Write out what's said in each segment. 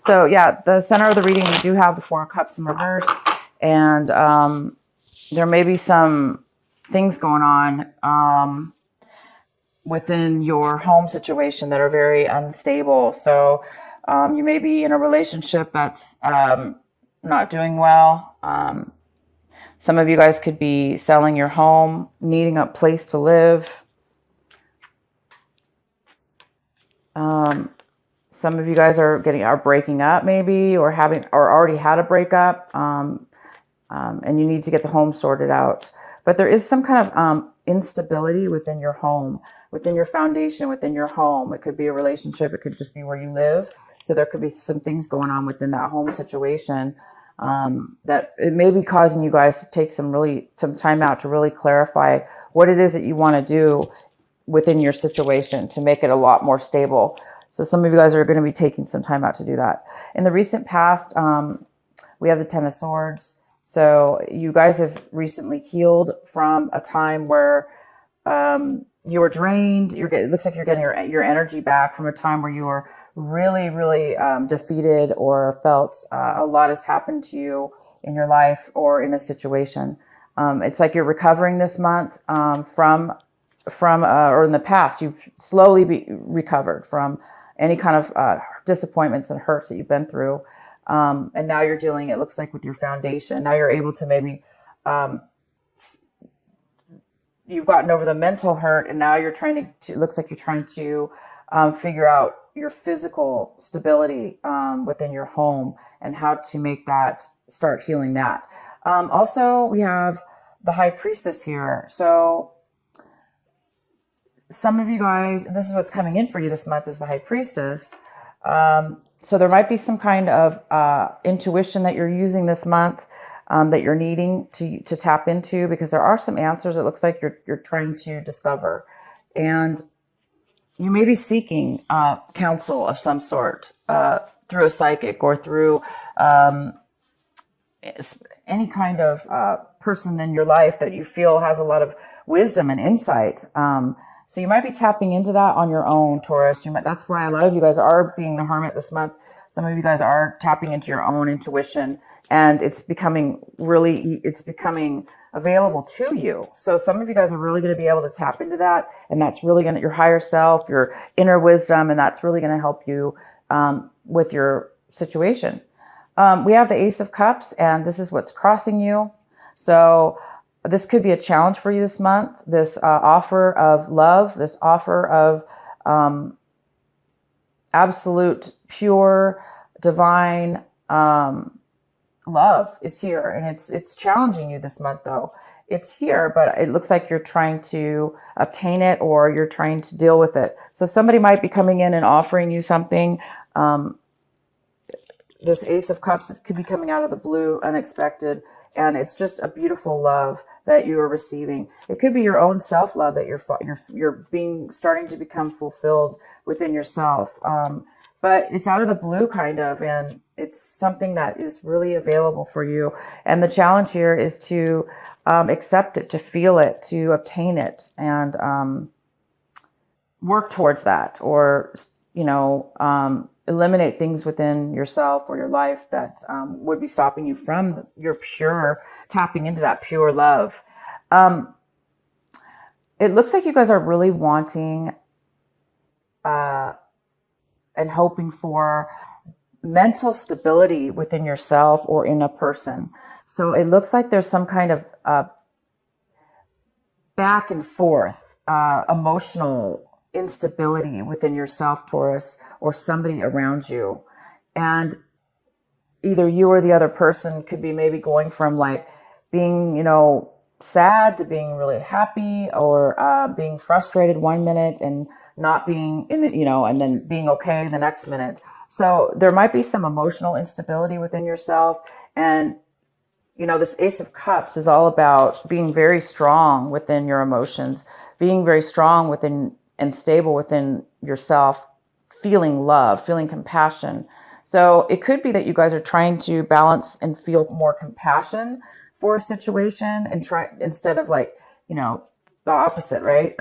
So yeah, the center of the reading, we do have the Four of Cups in reverse, and there may be some things going on within your home situation that are very unstable. So you may be in a relationship that's not doing well. Some of you guys could be selling your home, needing a place to live. Some of you guys are breaking up maybe, or already had a breakup, and you need to get the home sorted out. But there is some kind of instability within your home, within your foundation, within your home. It could be a relationship. It could just be where you live. So there could be some things going on within that home situation that it may be causing you guys to take some time out to really clarify what it is that you want to do within your situation to make it a lot more stable. So some of you guys are going to be taking some time out to do that. In the recent past, we have the Ten of Swords. So you guys have recently healed from a time where you were drained. It looks like you're getting your energy back from a time where you were really, really defeated, or felt a lot has happened to you in your life or in a situation. It's like you're recovering this month from or in the past, you've slowly recovered from any kind of disappointments and hurts that you've been through. And now you're dealing, it looks like, with your foundation. Now you're able to maybe, you've gotten over the mental hurt, and now you're trying to it looks like you're trying to figure out your physical stability within your home and how to start healing that. Also, we have the High Priestess here. So some of you guys, this is what's coming in for you this month, is the High Priestess. So there might be some kind of intuition that you're using this month that you're needing to tap into, because there are some answers it looks like you're trying to discover. And you may be seeking counsel of some sort through a psychic, or through any kind of person in your life that you feel has a lot of wisdom and insight. So you might be tapping into that on your own, Taurus. That's why a lot of you guys are being the hermit this month. Some of you guys are tapping into your own intuition, and it's becoming available to you. So some of you guys are really going to be able to tap into that, and that's really going to, your higher self, your inner wisdom, and that's really going to help you with your situation. We have the Ace of Cups, and this is what's crossing you. So this could be a challenge for you this month. This offer of love, this offer of absolute, pure, divine love is here, and it's challenging you this month. Though it's here, but it looks like you're trying to obtain it, or you're trying to deal with it. So somebody might be coming in and offering you something. This Ace of Cups could be coming out of the blue, unexpected, and it's just a beautiful love that you are receiving. It could be your own self-love that you're starting to become fulfilled within yourself. But it's out of the blue, kind of, and it's something that is really available for you. And the challenge here is to accept it, to feel it, to obtain it, and work towards that, or eliminate things within yourself or your life that would be stopping you from your pure tapping into that pure love. It looks like you guys are really wanting and hoping for mental stability within yourself or in a person. So it looks like there's some kind of back and forth emotional instability within yourself, Taurus, or somebody around you. And either you or the other person could be maybe going from like being, sad to being really happy, or being frustrated one minute and not being in it, and then being okay the next minute. So there might be some emotional instability within yourself. And, this Ace of Cups is all about being very strong within your emotions, being very strong within and stable within yourself, feeling love, feeling compassion. So it could be that you guys are trying to balance and feel more compassion for a situation, and try, instead of the opposite, right?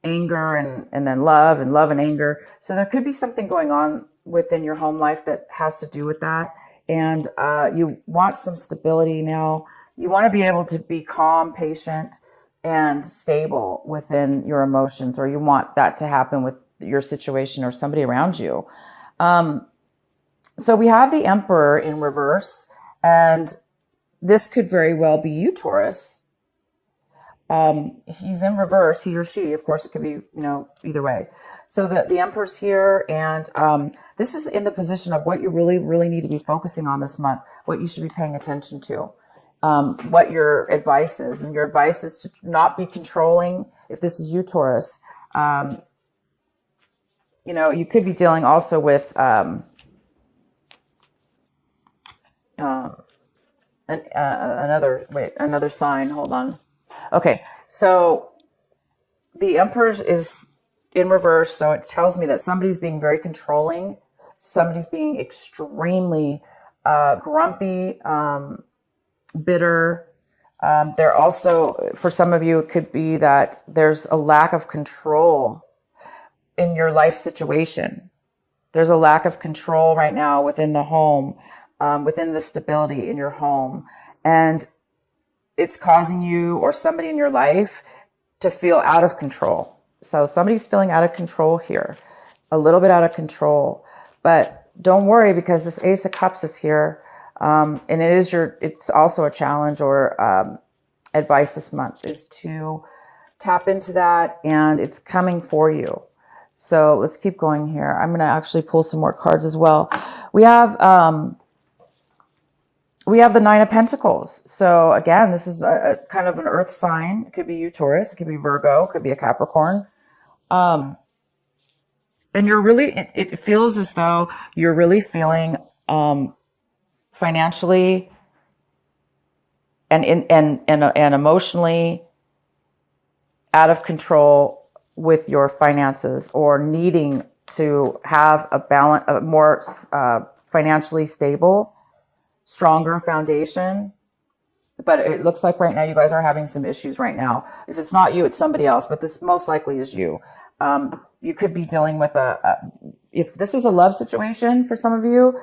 Anger and then love and anger. So there could be something going on within your home life that has to do with that. And you want some stability now. You want to be able to be calm, patient, and stable within your emotions, or you want that to happen with your situation or somebody around you. Um, so we have the Emperor in reverse, and this could very well be you, Taurus. He's in reverse, he or she. Of course, it could be, either way. So the Emperor's here, and this is in the position of what you really, really need to be focusing on this month, what you should be paying attention to, what your advice is. And your advice is to not be controlling. If this is you, Taurus, you could be dealing also with another sign. Hold on. Okay, so the Emperor is in reverse, so it tells me that somebody's being very controlling. Somebody's being extremely grumpy, bitter. They're also, for some of you, it could be that there's a lack of control in your life situation. There's a lack of control right now within the home, within the stability in your home. And it's causing you or somebody in your life to feel out of control. So somebody's feeling out of control here, a little bit out of control. But don't worry, because this Ace of Cups is here. And it's also a challenge or advice this month is to tap into that, and it's coming for you. So let's keep going here. I'm going to actually pull some more cards as well. We have the Nine of Pentacles. So again, this is a kind of an earth sign. It could be you, Taurus. It could be Virgo. It could be a Capricorn. And you're really, it feels as though you're really feeling financially and emotionally out of control with your finances, or needing to have a more financially stable, stronger foundation. But it looks like right now you guys are having some issues right now. If it's not you, it's somebody else, but this most likely is you. You could be dealing with if this is a love situation for some of you,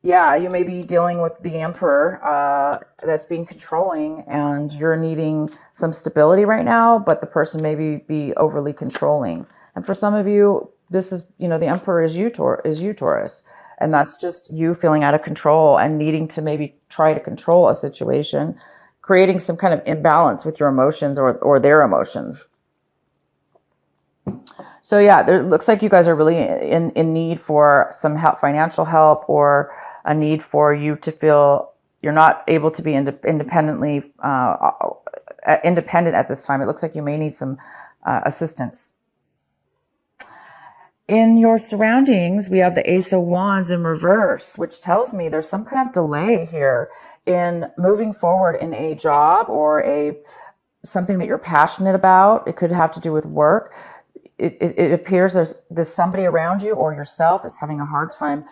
yeah, you may be dealing with the Emperor that's being controlling, and you're needing some stability right now, but the person may be overly controlling. And for some of you, this is, the Emperor is you, Taurus. And that's just you feeling out of control and needing to maybe try to control a situation, creating some kind of imbalance with your emotions or their emotions. So yeah, it looks like you guys are really in need for some help, financial help, or a need for you to feel you're not able to be independent at this time. It looks like you may need some assistance. In your surroundings, we have the Ace of Wands in reverse, which tells me there's some kind of delay here in moving forward in a job or something that you're passionate about. It could have to do with work. It appears there's somebody around you or yourself is having a hard time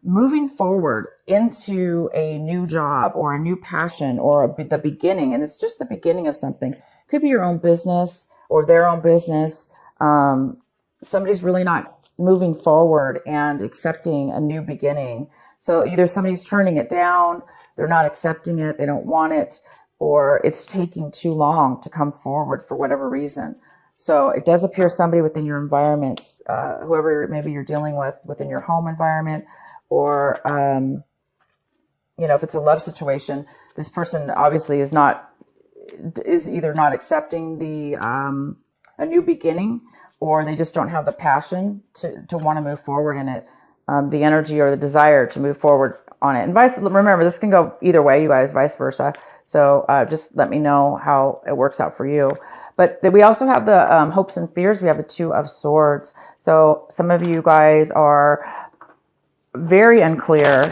moving forward into a new job or a new passion or the beginning. And it's just the beginning of something. It could be your own business or their own business. Somebody's really not moving forward and accepting a new beginning. So either somebody's turning it down, they're not accepting it, they don't want it, or it's taking too long to come forward for whatever reason. So it does appear somebody within your environment, whoever maybe you're dealing with within your home environment, or, if it's a love situation, this person obviously is either not accepting a new beginning, or they just don't have the passion to want to move forward in it, the energy or the desire to move forward on it. And remember, this can go either way, you guys, vice versa. So just let me know how it works out for you. But we also have the hopes and fears. We have the Two of Swords. So some of you guys are very unclear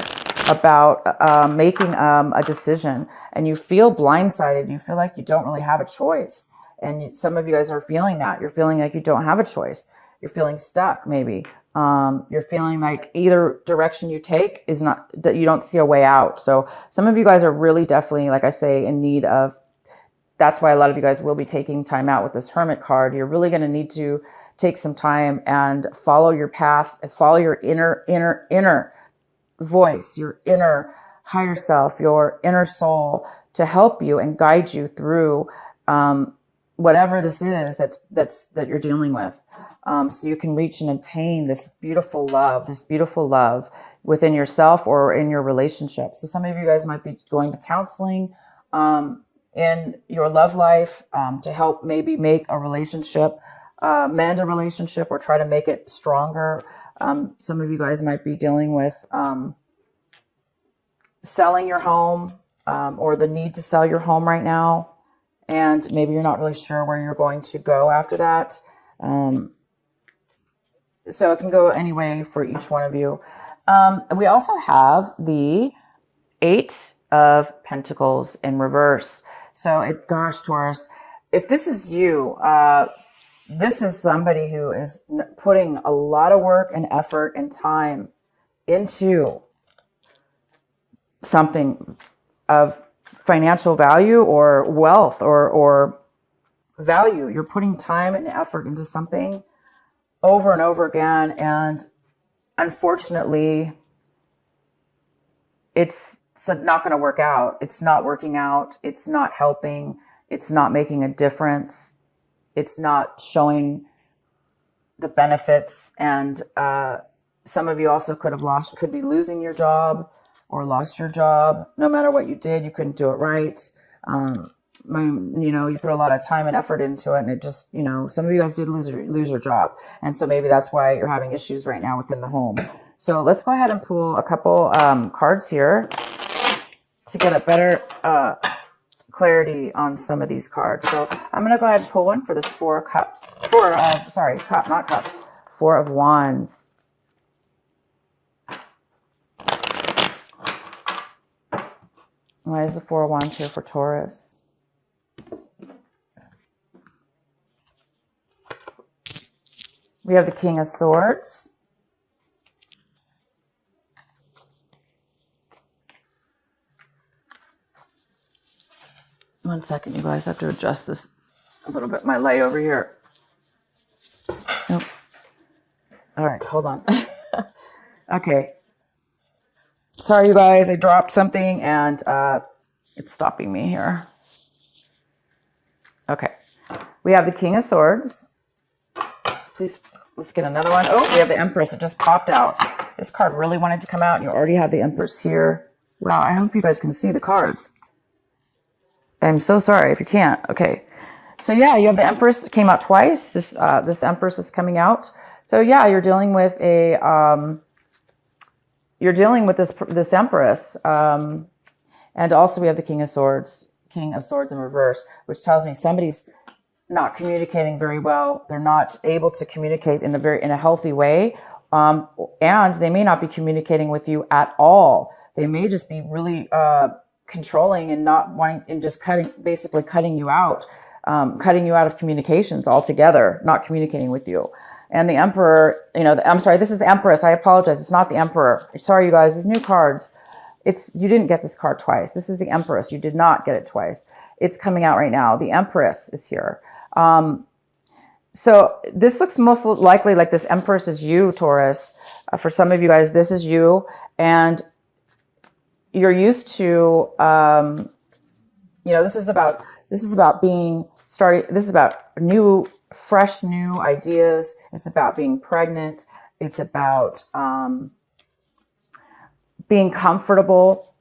about making a decision, and you feel blindsided. You feel like you don't really have a choice. And some of you guys are feeling that. You're feeling like you don't have a choice. You're feeling stuck, maybe. You're feeling like either direction you take is not, that you don't see a way out. So some of you guys are really definitely, like I say, in need of, that's why a lot of you guys will be taking time out with this Hermit card. You're really going to need to take some time and follow your path and follow your inner voice, your inner higher self, your inner soul, to help you and guide you through whatever this is that you're dealing with, so you can reach and attain this beautiful love within yourself or in your relationship. So some of you guys might be going to counseling in your love life to help maybe make a relationship, mend a relationship, or try to make it stronger. Some of you guys might be dealing with selling your home, or the need to sell your home right now, and maybe you're not really sure where you're going to go after that. So it can go any way for each one of you. We also have the 8 of Pentacles in reverse. So gosh, Taurus, if this is you, this is somebody who is putting a lot of work and effort and time into something of financial value or wealth or value. You're putting time and effort into something over and over again, and unfortunately it's not going to work out. It's not working out. It's not helping. It's not making a difference. It's not showing the benefits. And some of you also could be losing your job or lost your job. No matter what you did, you couldn't do it right. You put a lot of time and effort into it, and it just, some of you guys did lose your job. And so maybe that's why you're having issues right now within the home. So let's go ahead and pull a couple cards here to get a better clarity on some of these cards. So I'm going to go ahead and pull one for this Four of Wands. Why is the Four of Wands here for Taurus? We have the King of Swords. One second, you guys. I have to adjust this a little bit. My light over here. Nope. All right, hold on. Okay. Sorry, you guys. I dropped something and it's stopping me here. Okay. We have the King of Swords. Please, let's get another one. Oh, we have the Empress. It just popped out. This card really wanted to come out, and you already have the Empress here. Wow, I hope you guys can see the cards. I'm so sorry if you can't. Okay. So yeah, you have the Empress. It came out twice. This Empress is coming out. So yeah, you're dealing with this Empress. And also we have the King of Swords in reverse, which tells me somebody's not communicating very well. They're not able to communicate in a healthy way. And they may not be communicating with you at all. They may just be really controlling and not wanting, and just basically cutting you out of communications altogether, not communicating with you. And the Emperor, I'm sorry, this is the Empress. I apologize. It's not the Emperor. Sorry, you guys, these new cards. You didn't get this card twice. This is the Empress. You did not get it twice. It's coming out right now. The Empress is here. So this looks most likely like this Empress is you, Taurus. For some of you guys, this is you, and you're used to, this is about fresh new ideas. It's about being pregnant. It's about being comfortable,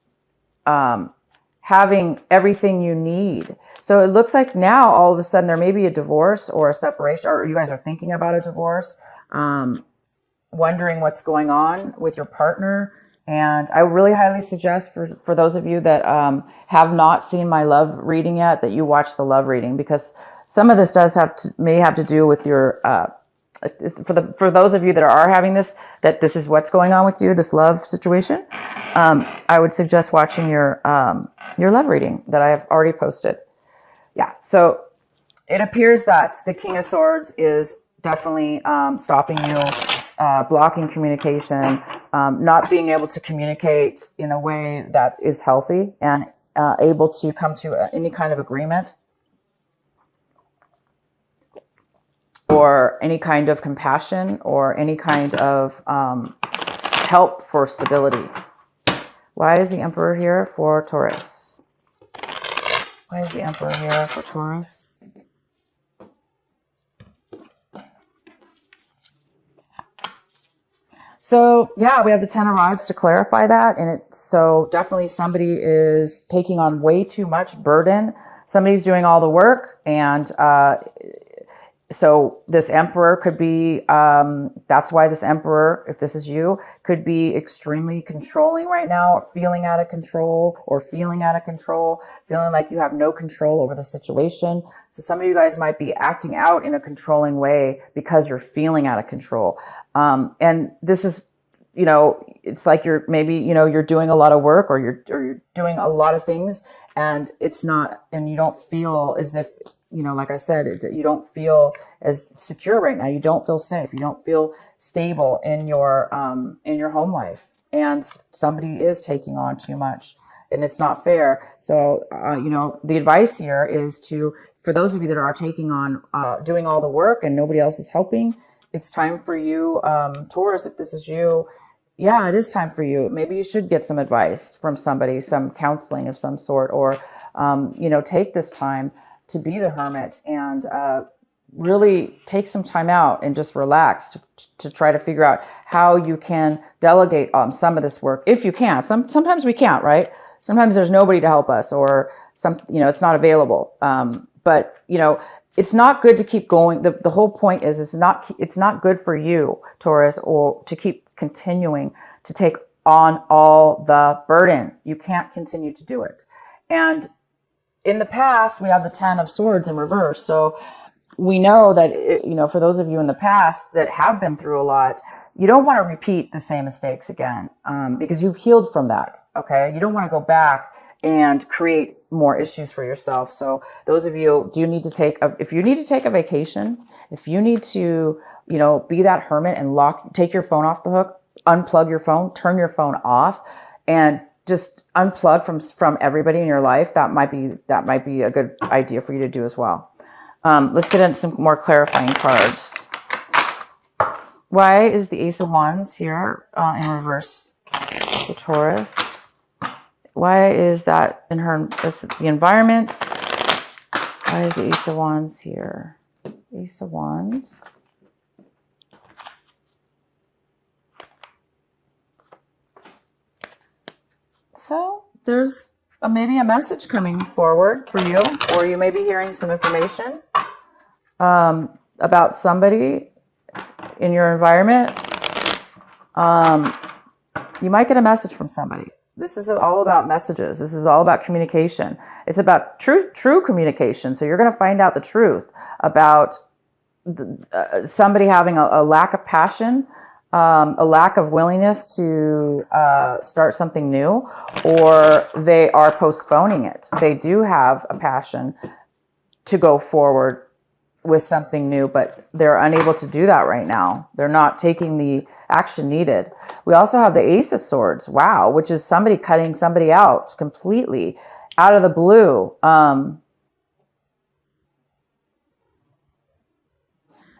having everything you need. So it looks like now all of a sudden there may be a divorce or a separation, or you guys are thinking about a divorce, wondering what's going on with your partner. And I really highly suggest for those of you that have not seen my love reading yet, that you watch the love reading, because some of this may have to do with your for those of you that are having this is what's going on with you, this love situation. I would suggest watching your love reading that I have already posted. Yeah, so it appears that the King of Swords is definitely stopping you, blocking communication, not being able to communicate in a way that is healthy and able to come to any kind of agreement. or any kind of compassion or any kind of help for stability. Why is the Emperor here for Taurus? Why is the Emperor here for Taurus? So yeah, we have the Ten of Rods to clarify that, and it's so definitely somebody is taking on way too much burden. Somebody's doing all the work, and so this Emperor could be, that's why this Emperor, if this is you, could be extremely controlling right now, feeling out of control, feeling like you have no control over the situation. So some of you guys might be acting out in a controlling way because you're feeling out of control. And this is, it's like you're maybe, you're doing a lot of work or you're doing a lot of things, and it's not, and you don't feel as if, like I said, you don't feel as secure right now. You don't feel safe. You don't feel stable in your home life, and somebody is taking on too much, and it's not fair. So, the advice here is for those of you that are taking on, doing all the work and nobody else is helping, it's time for you, Taurus, if this is you. Yeah, it is time for you. Maybe you should get some advice from somebody, some counseling of some sort, or, take this time to be the hermit and really take some time out and just relax to try to figure out how you can delegate some of this work, if you can. Sometimes we can't, right? Sometimes there's nobody to help us, or it's not available. But it's not good to keep going. The whole point is it's not good for you, Taurus, or to keep continuing to take on all the burden. You can't continue to do it. And in the past, we have the Ten of Swords in reverse. So we know that, for those of you in the past that have been through a lot, you don't want to repeat the same mistakes again, because you've healed from that. Okay. You don't want to go back and create more issues for yourself. So those of you, if you need to take a vacation, if you need to, be that hermit and take your phone off the hook, unplug your phone, turn your phone off, and just unplug from everybody in your life, that might be a good idea for you to do as well. Let's get into some more clarifying cards. Why is the Ace of Wands here in reverse for Taurus? Why is that in the environment? Why is the Ace of Wands here? Ace of Wands. So there's maybe a message coming forward for you, or you may be hearing some information about somebody in your environment. You might get a message from somebody. This is all about messages. This is all about communication. It's about true communication. So you're going to find out the truth about somebody having a lack of passion, a lack of willingness to start something new, or they are postponing it. They do have a passion to go forward with something new, but they're unable to do that right now. They're not taking the action needed. We also have the Ace of Swords, wow, which is somebody cutting somebody out completely out of the blue.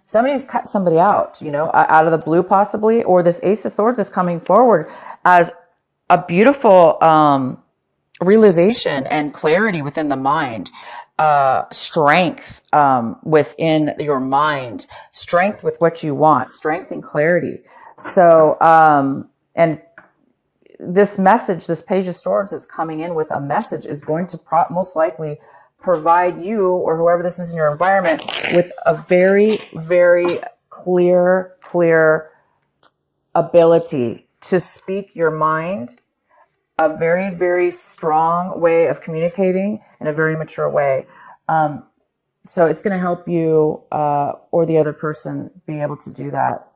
Somebody's cut somebody out, out of the blue possibly, or this Ace of Swords is coming forward as a beautiful realization and clarity within the mind, strength within your mind, strength with what you want, strength and clarity. So, and this message, this Page of Swords that's coming in with a message is going to most likely provide you, or whoever this is in your environment, with a very, very clear ability to speak your mind, a very, very strong way of communicating in a very mature way. So it's going to help you or the other person be able to do that.